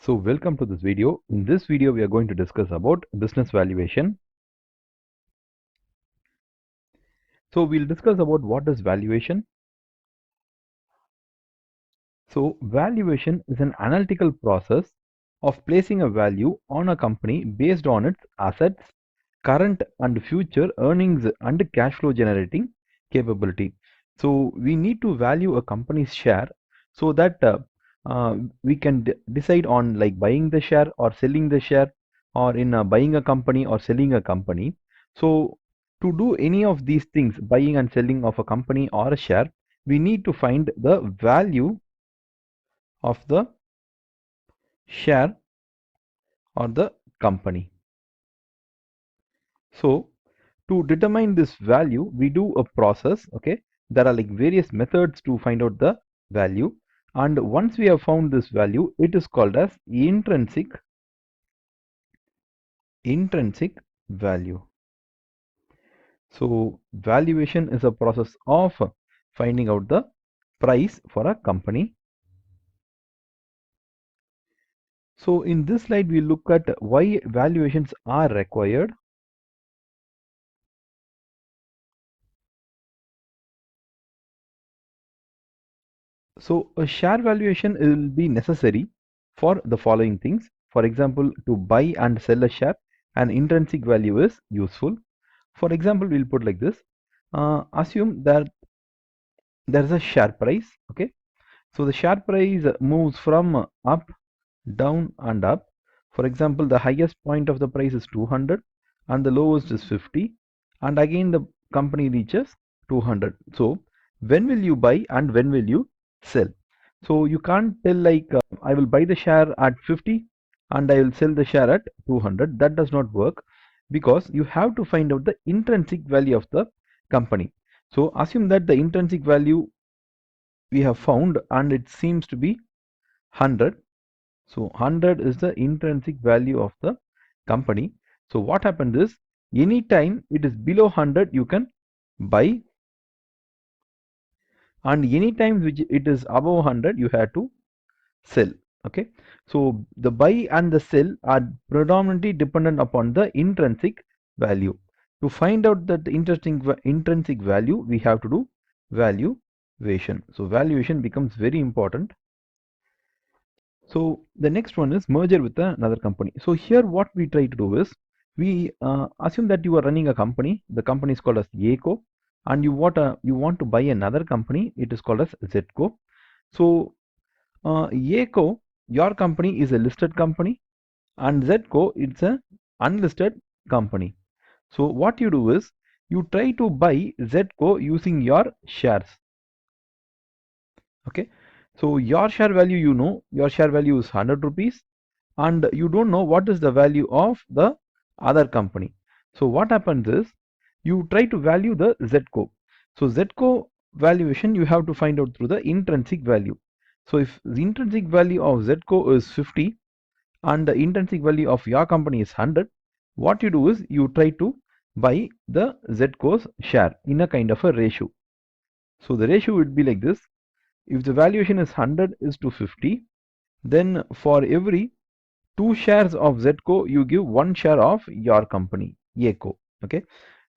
So welcome to this video. In this video, we are going to discuss about business valuation. So we'll discuss about what is valuation. So valuation is an analytical process of placing a value on a company based on its assets, current and future earnings and cash flow generating capability. So we need to value a company's share so that we can decide on like buying the share or selling the share, or in buying a company or selling a company. So to do any of these things, buying and selling of a company or a share, we need to find the value of the share or the company. So to determine this value, we do a process. Okay, there are like various methods to find out the value, and once we have found this value, it is called as intrinsic value. So valuation is a process of finding out the price for a company. So in this slide, we look at why valuations are required. So a share valuation will be necessary for the following things. For example, to buy and sell a share, an intrinsic value is useful. For example, we'll put like this. Assume that there is a share price. Okay. So the share price moves from up, down and up. For example, the highest point of the price is 200 and the lowest is 50. And again, the company reaches 200. So when will you buy and when will you sell? So you can't tell like I will buy the share at 50 and I will sell the share at 200. That does not work, because you have to find out the intrinsic value of the company. So assume that the intrinsic value we have found and it seems to be 100. So 100 is the intrinsic value of the company. So what happens is, anytime it is below 100 you can buy, and anytime which it is above 100 you have to sell. Okay, so the buy and the sell are predominantly dependent upon the intrinsic value. To find out that intrinsic value, we have to do valuation. So valuation becomes very important. So the next one is merger with another company. So here what we try to do is, we assume that you are running a company. The company is called as ACO, and you want to buy another company. It is called as ZCO. So ACO, your company is a listed company, and ZCO it's a unlisted company. So what you do is, you try to buy ZCO using your shares. Okay, so your share value, your share value is 100 rupees, and you don't know what is the value of the other company. So what happens is, you try to value the ZCO. So ZCO valuation you have to find out through the intrinsic value. So if the intrinsic value of ZCO is 50 and the intrinsic value of your company is 100, what you do is, you try to buy the ZCO's share in a kind of a ratio. So the ratio would be like this. If the valuation is 100 is to 50, then for every 2 shares of ZCO, you give 1 share of your company, ACO. Okay.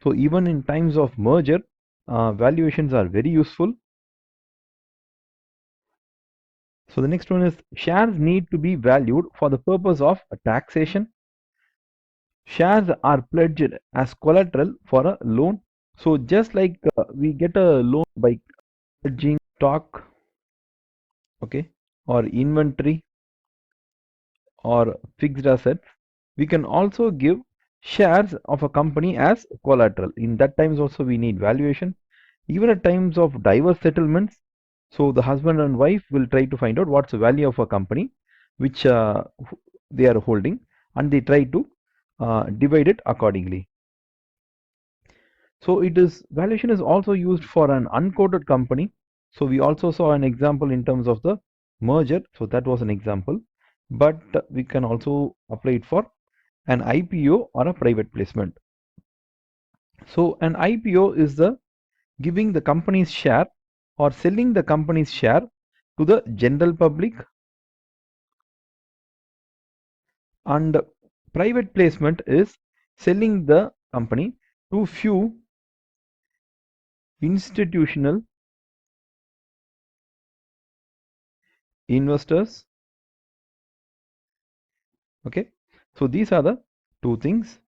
So even in times of merger, valuations are very useful. So the next one is, shares need to be valued for the purpose of taxation. Shares are pledged as collateral for a loan. So just like we get a loan by pledging stock, okay, or inventory or fixed assets, we can also give shares of a company as collateral. In that times also we need valuation. Even at times of diverse settlements, so the husband and wife will try to find out what's the value of a company which they are holding, and they try to divide it accordingly. So it is, valuation is also used for an unquoted company. So we also saw an example in terms of the merger. So that was an example, but we can also apply it for an IPO or a private placement. So an IPO is the giving the company's share or selling the company's share to the general public And private placement is selling the company to few institutional investors. Okay, so these are the two things.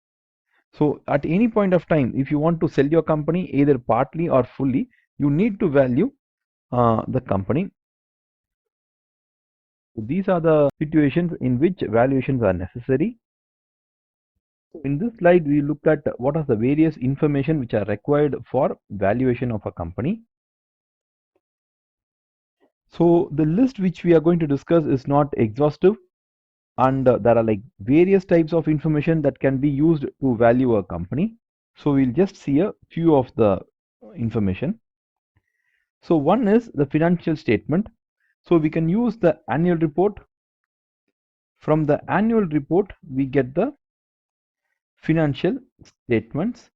So at any point of time, if you want to sell your company either partly or fully, you need to value the company. So these are the situations in which valuations are necessary. In this slide, we look at what are the various information which are required for valuation of a company. So the list which we are going to discuss is not exhaustive, and there are like various types of information that can be used to value a company. So we'll just see a few of the information. So one is the financial statement. So we can use the annual report. From the annual report, we get the financial statements.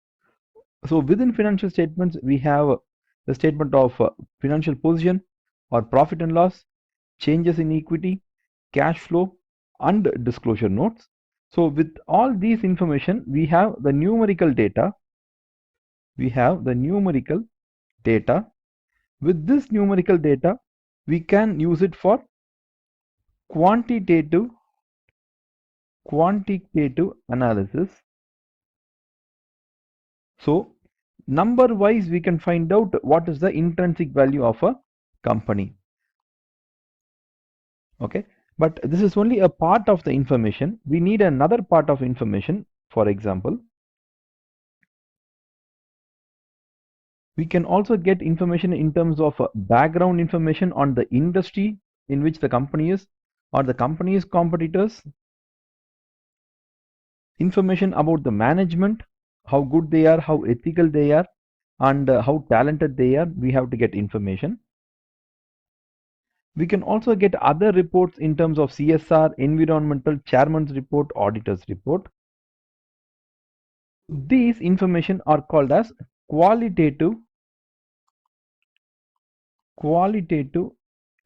So within financial statements, we have the statement of financial position or profit and loss, changes in equity, cash flow, and disclosure notes. So with all these information, we have the numerical data. We have the numerical data. With this numerical data, we can use it for quantitative analysis. So number wise, we can find out what is the intrinsic value of a company. Okay, but this is only a part of the information. We need another part of information. For example, we can also get information in terms of background information on the industry in which the company is, or the company's competitors, information about the management, how good they are, how ethical they are, and how talented they are. We have to get information. We can also get other reports in terms of CSR, environmental, chairman's report, auditor's report. These information are called as qualitative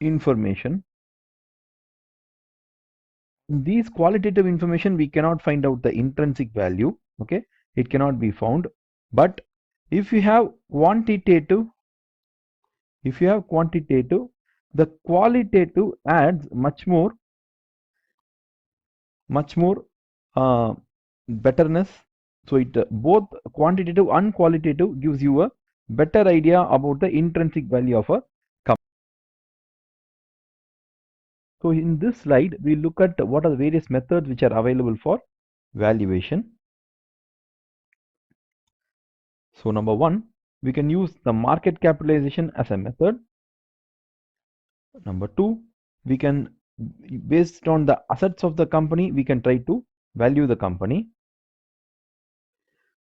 information. In these qualitative information, we cannot find out the intrinsic value. Okay, it cannot be found. But if you have quantitative, the qualitative adds much more betterness. So it both quantitative and qualitative gives you a better idea about the intrinsic value of a company. So in this slide, we look at what are the various methods which are available for valuation. So number one, we can use the market capitalization as a method. Number two, we can, based on the assets of the company, we can try to value the company.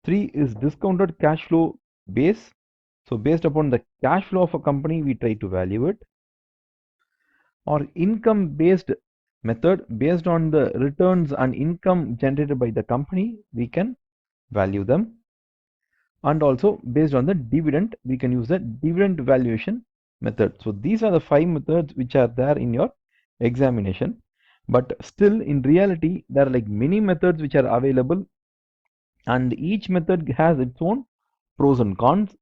Three is discounted cash flow base. So based upon the cash flow of a company, we try to value it. Or income based method, based on the returns and income generated by the company, we can value them. And also based on the dividend, we can use the dividend valuation method. So these are the 5 methods which are there in your examination. But still in reality, there are like many methods which are available, and each method has its own pros and cons.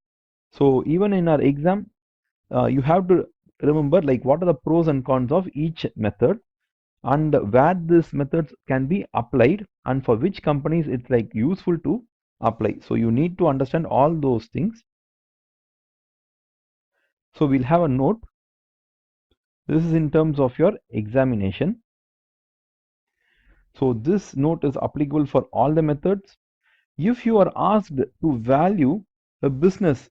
So even in our exam, you have to remember like what are the pros and cons of each method, and where these methods can be applied, and for which companies it's like useful to apply. So you need to understand all those things. So we'll have a note. This is in terms of your examination. So this note is applicable for all the methods. If you are asked to value a business,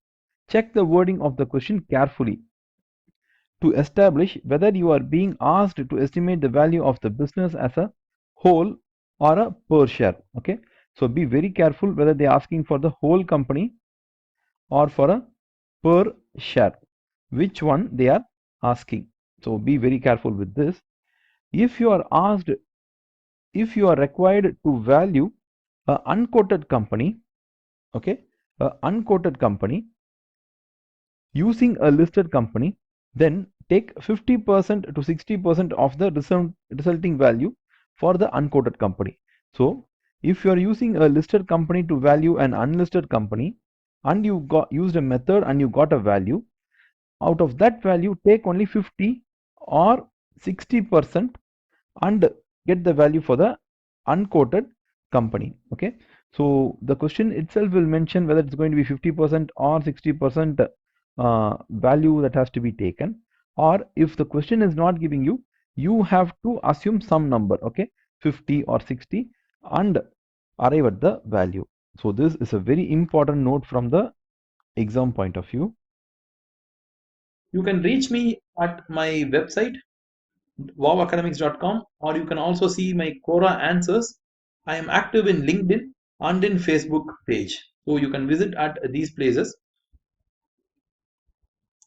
check the wording of the question carefully to establish whether you are being asked to estimate the value of the business as a whole or a per share. Okay, so be very careful whether they are asking for the whole company or for a per share, which one they are asking. So be very careful with this. If you are asked, if you are required to value a unquoted company, okay, a unquoted company using a listed company, then take 50% to 60% of the resulting value for the unquoted company. So if you are using a listed company to value an unlisted company and you got used a method and you got a value, out of that value take only 50 or 60% and get the value for the unquoted company. Okay, so the question itself will mention whether it's going to be 50% or 60% value that has to be taken, or if the question is not giving you, you have to assume some number, okay, 50 or 60, and arrive at the value. So this is a very important note from the exam point of view. You can reach me at my website wowacademics.com, or you can also see my Quora answers. I am active in LinkedIn and in Facebook page, so you can visit at these places.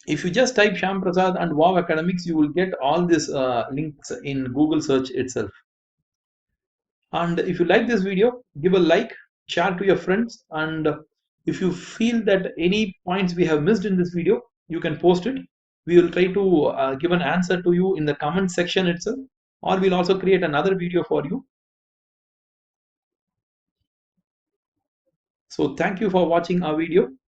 If you just type Shyam Prasad and Wow Academics, you will get all these links in Google search itself. And if you like this video, give a like, share to your friends, and if you feel that any points we have missed in this video, you can post it. We will try to give an answer to you in the comment section itself, or we'll also create another video for you. So thank you for watching our video.